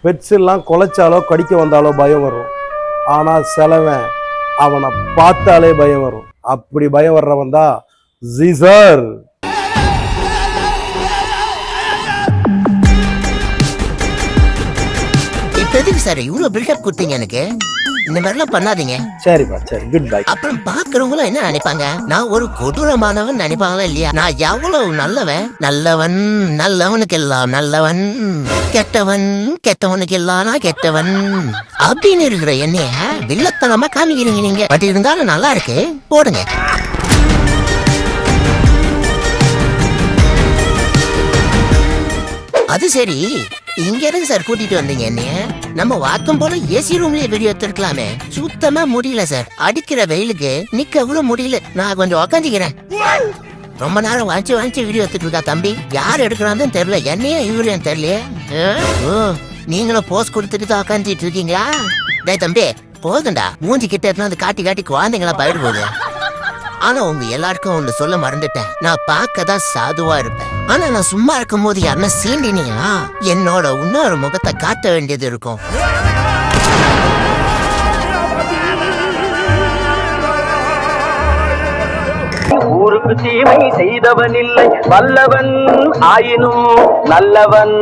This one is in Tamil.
பெட்ஸ் எல்லாம் குலைச்சாலோ கடிக்க வந்தாலோ பயம் வரும். ஆனா சிலவன் அவனை பார்த்தாலே பயம் வரும். அப்படி பயம் வர்றவன் தான் ஜீசர். எதுக்கு சார் இவ்வளவு பில்டப் கொடுத்தீங்க? எனக்கு இந்த மாதிரிலாம் பண்ணாதீங்க. சரிப்பா, சரி, குட் பை. அப்புறம் பாக்குறவங்களும் என்ன நினைப்பாங்க? நான் ஒரு கொடூரமானவன் நினைப்பாங்களா இல்லையா? நான் எவ்வளவு நல்லவன், நல்லவன் நல்லவனுக்கெல்லாம் நல்லவன், கெட்டவன் கெட்டவனுக்கெல்லாம் நான் கெட்டவன் அப்படின்னு இருக்கிற என்னைய வில்லத்தனமா காமிக்கிறீங்க நீங்க. பட் இருந்தாலும் நல்லா இருக்கு, போடுங்க. அது சரி, இங்க இருந்து சார் கூட்டிட்டு வந்தீங்க என்னைய? நம்ம வாக்கம் போல ஏசி ரூம்லயே வீடியோ எடுத்துருக்கலாமே. சுத்தமா முடியல சார், அடிக்கிற வெயிலுக்கு நிக்க அவ்வளவு முடியல. நான் கொஞ்சம் உக்காந்துக்கிறேன். ரொம்ப நேரம் வாஞ்சி வீடியோ எடுத்துட்டு இருக்கா தம்பி. யார் எடுக்கிறான்னு தெரியல, என்னையே இவரையும் தெரியலையே. நீங்களும் போஸ்ட் கொடுத்துட்டு தான் உக்காந்துட்டு இருக்கீங்களா? டேய் தம்பி, போதுண்டா, மூஞ்சி கிட்ட இருந்து காட்டி காட்டி குழந்தைங்களா பயிர் போகுது. ஆனா உங்க எல்லாருக்கும் ஒண்ணு சொல்ல மறந்துட்டேன். நான் பார்க்கதான் சாதுவா இருப்பேன், ஆனா நான் சும்மா இருக்கும் போது யாருன்னா சீண்டினீங்களா என்னோட இன்னொரு முகத்தை காட்ட வேண்டியது இருக்கும். ஊருக்கு தீமை செய்தவன் இல்லை, வல்லவன் ஆயினும் நல்லவன்.